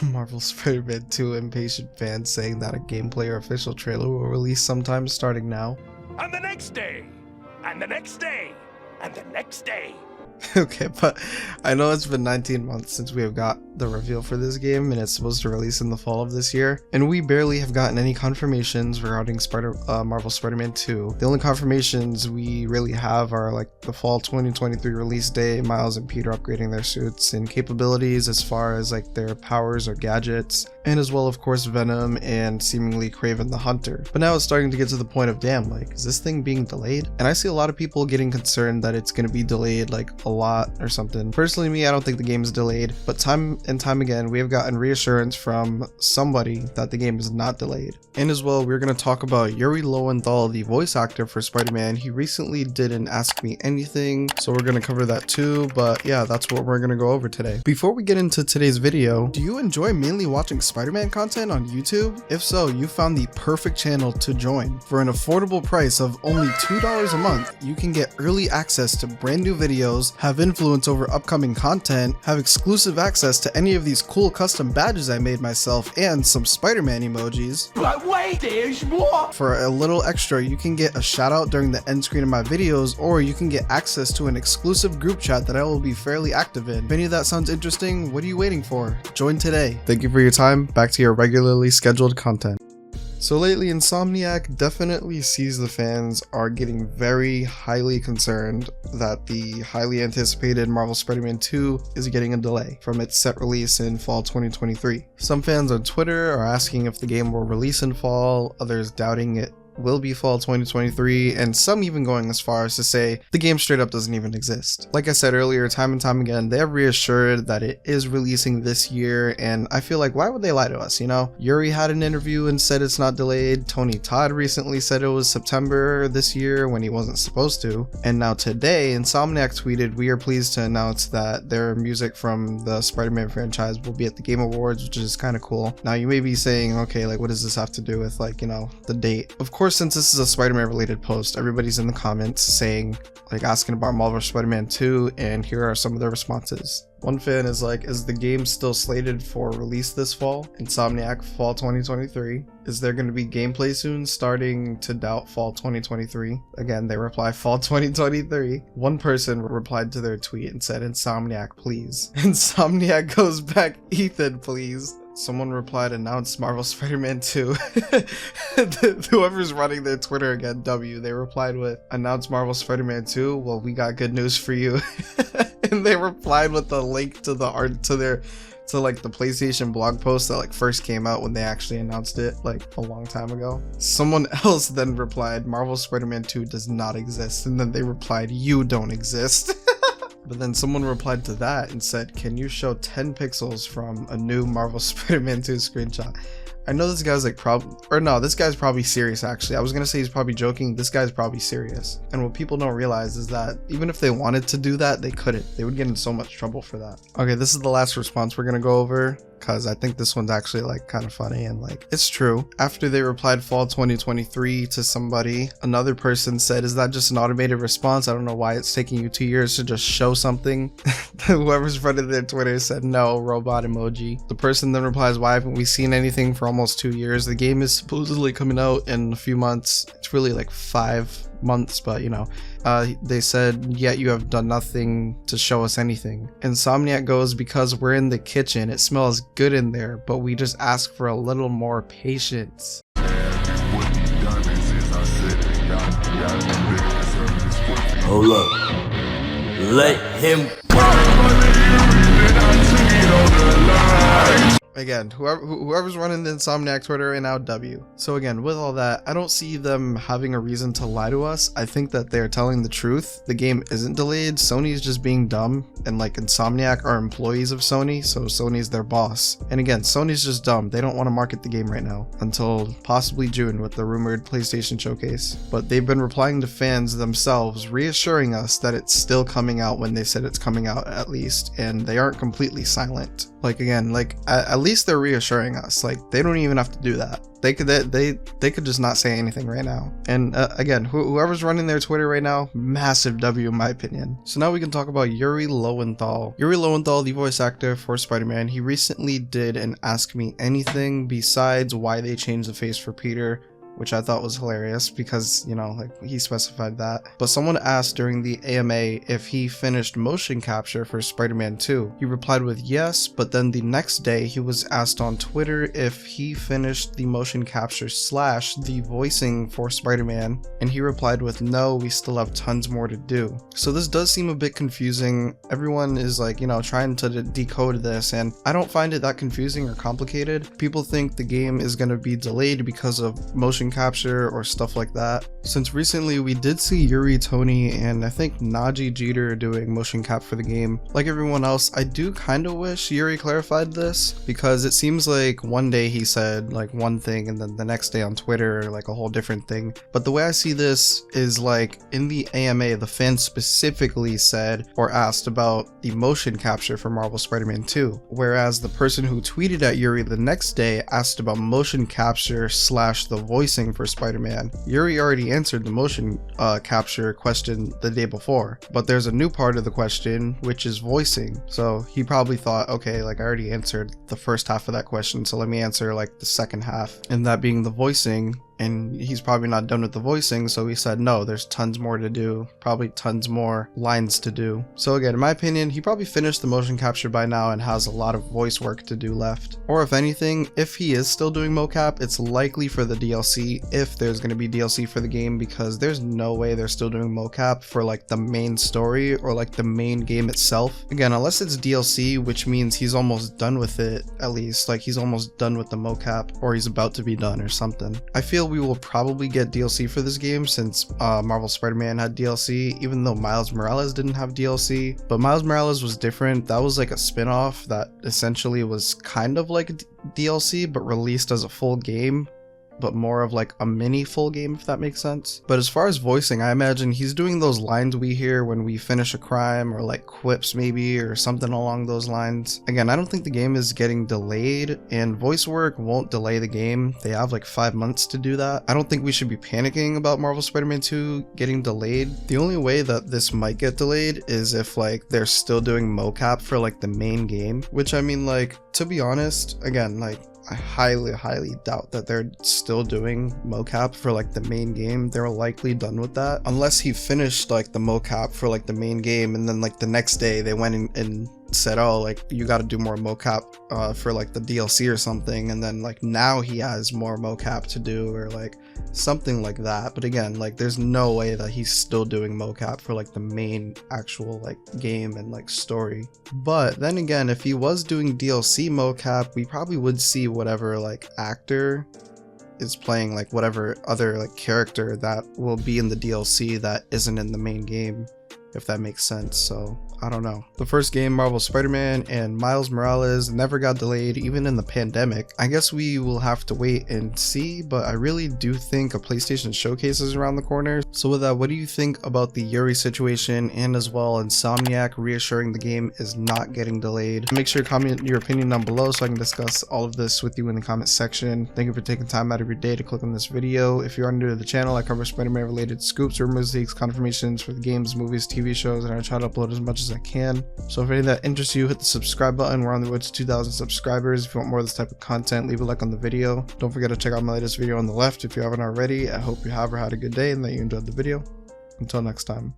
Marvel Spider-Man 2 impatient fans saying that a gameplay or official trailer will release sometime starting now. And the next day, and the next day, and the next day. Okay, but I know it's been 19 months since we have got the reveal for this game, and it's supposed to release in the fall of this year, and we barely have gotten any confirmations regarding Marvel Spider-Man 2. The only confirmations we really have are like the fall 2023 release date, Miles and Peter upgrading their suits and capabilities as far as like their powers or gadgets, and as well of course Venom and seemingly Kraven the Hunter. But now it's starting to get to the point of, damn, like, is this thing being delayed? And I see a lot of people getting concerned that it's going to be delayed like a lot or something. Personally, me, I don't think the game is delayed, but time and time again we have gotten reassurance from somebody that the game is not delayed. And as well, we're going to talk about Yuri Lowenthal, the voice actor for Spider-Man. He recently did an Ask Me Anything, so we're going to cover that too. But yeah, that's what we're going to go over today. Before we get into today's video, do you enjoy mainly watching Spider-Man content on YouTube? If so, you found the perfect channel to join. For an affordable price of only $2 a month, you can get early access to brand new videos, have influence over upcoming content, have exclusive access to any of these cool custom badges I made myself, and some Spider-Man emojis. But wait, there's more! For a little extra, you can get a shout out during the end screen of my videos, or you can get access to an exclusive group chat that I will be fairly active in. If any of that sounds interesting, what are you waiting for? Join today. Thank you for your time. Back to your regularly scheduled content. So lately, Insomniac definitely sees the fans are getting very highly concerned that the highly anticipated Marvel Spider-Man 2 is getting a delay from its set release in fall 2023. Some fans on Twitter are asking if the game will release in fall, others doubting it will be fall 2023, and some even going as far as to say the game straight up doesn't even exist. Like I said earlier, time and time again, they have reassured that it is releasing this year, and I feel like, why would they lie to us, you know? Yuri had an interview and said it's not delayed. Tony Todd recently said it was September this year when he wasn't supposed to. And now today, Insomniac tweeted, "We are pleased to announce that their music from the Spider-Man franchise will be at the Game Awards," which is kind of cool. Now you may be saying, okay, like, what does this have to do with, like, you know, the date? Of course, since this is a Spider-Man related post, everybody's in the comments saying, like, asking about Marvel Spider-Man 2, and here are some of their responses. One fan is like, is the game still slated for release this fall? Insomniac, fall 2023. Is there going to be gameplay soon? Starting to doubt fall 2023. Again, they reply fall 2023. One person replied to their tweet and said, Insomniac, please. Insomniac goes back, Ethan, please. Someone replied, announce Marvel Spider-Man 2. Whoever's running their Twitter again, W, they replied with, announce Marvel Spider-Man 2. Well, we got good news for you. And they replied with a link to the art to like the PlayStation blog post that like first came out when they actually announced it like a long time ago. Someone else then replied, Marvel Spider-Man 2 does not exist. And then they replied, you don't exist. But then someone replied to that and said, can you show 10 pixels from a new Marvel Spider-Man 2 screenshot? I know this guy's like this guy's probably serious actually. I was gonna say he's probably joking. This guy's probably serious. And what people don't realize is that even if they wanted to do that, they couldn't. They would get in so much trouble for that. Okay, this is the last response we're gonna go over, because I think this one's actually like kind of funny and like it's true. After they replied fall 2023 to somebody, another person said, is that just an automated response? I don't know why it's taking you 2 years to just show something. Whoever's running their Twitter said no, robot emoji. The person then replies, why haven't we seen anything for almost 2 years? The game is supposedly coming out in a few months. It's really like 5 months, but you know, they said, yet you have done nothing to show us anything. Insomniac goes, because we're in the kitchen, it smells good in there, but we just ask for a little more patience. Hold up, let him Again, whoever's running the Insomniac Twitter right now, W. So again, with all that, I don't see them having a reason to lie to us. I think that they're telling the truth. The game isn't delayed. Sony's just being dumb, and like Insomniac are employees of Sony, so Sony's their boss. And again, Sony's just dumb. They don't want to market the game right now until possibly June with the rumored PlayStation showcase. But they've been replying to fans themselves, reassuring us that it's still coming out when they said it's coming out at least, and they aren't completely silent. Like again, like at least they're reassuring us. Like they don't even have to do that. They could just not say anything right now. And again, whoever's running their Twitter right now, massive W in my opinion. So now we can talk about Yuri Lowenthal. Yuri Lowenthal, the voice actor for Spider-Man, he recently did an Ask Me Anything besides why they changed the face for Peter, which I thought was hilarious because, you know, like he specified that. But someone asked during the AMA if he finished motion capture for Spider-Man 2. He replied with yes, but then the next day he was asked on Twitter if he finished the motion capture / the voicing for Spider-Man, and he replied with no, we still have tons more to do. So this does seem a bit confusing. Everyone is like, you know, trying to decode this, and I don't find it that confusing or complicated. People think the game is going to be delayed because of motion capture or stuff like that, since recently we did see Yuri, Tony, and I think Najee Jeter doing motion cap for the game. Like everyone else, I do kind of wish Yuri clarified this, because it seems like one day he said like one thing and then the next day on Twitter like a whole different thing. But the way I see this is like in the AMA, the fans specifically said or asked about the motion capture for Marvel Spider-Man 2, whereas the person who tweeted at Yuri the next day asked about motion capture / the voicing for Spider-Man. Yuri already answered the motion capture question the day before, but there's a new part of the question, which is voicing. So he probably thought, okay, like I already answered the first half of that question, so let me answer like the second half, and that being the voicing. And he's probably not done with the voicing, so he said no, there's tons more to do, probably tons more lines to do. So again, in my opinion, he probably finished the motion capture by now and has a lot of voice work to do left. Or if anything, if he is still doing mocap, it's likely for the DLC, if there's going to be DLC for the game, because there's no way they're still doing mocap for like the main story or like the main game itself. Again, unless it's DLC, which means he's almost done with it, at least like he's almost done with the mocap, or he's about to be done or something. I feel we will probably get DLC for this game, since Marvel Spider-Man had DLC, even though Miles Morales didn't have DLC. But Miles Morales was different. That was like a spin-off that essentially was kind of like a DLC but released as a full game, but more of like a mini full game, if that makes sense. But as far as voicing, I imagine he's doing those lines we hear when we finish a crime, or like quips maybe, or something along those lines. Again, I don't think the game is getting delayed, and voice work won't delay the game. They have like 5 months to do that. I don't think we should be panicking about Marvel Spider-Man 2 getting delayed. The only way that this might get delayed is if like they're still doing mocap for like the main game, which I mean, like, to be honest, again, like I highly doubt that they're still doing mocap for like the main game. They're likely done with that, unless he finished like the mocap for like the main game and then like the next day they went and said, oh, like you got to do more mocap for like the DLC or something, and then like now he has more mocap to do, or like something like that. But again, like there's no way that he's still doing mocap for like the main actual like game and like story. But then again, if he was doing DLC mocap, we probably would see whatever like actor is playing like whatever other like character that will be in the DLC that isn't in the main game, if that makes sense. So I don't know. The first game, Marvel Spider-Man and Miles Morales, never got delayed, even in the pandemic. I guess we will have to wait and see, but I really do think a PlayStation showcase is around the corner. So with that, what do you think about the Yuri situation, and as well Insomniac reassuring the game is not getting delayed? Make sure to comment your opinion down below so I can discuss all of this with you in the comment section. Thank you for taking time out of your day to click on this video. If you are new to the channel, I cover Spider-Man related scoops, rumors, leaks, confirmations for the games, movies, TV shows, and I try to upload as much as I can. So if any of that interests you, hit the subscribe button. We're on the road to 2,000 subscribers. If you want more of this type of content, leave a like on the video. Don't forget to check out my latest video on the left if you haven't already. I hope you have or had a good day and that you enjoyed the video. Until next time.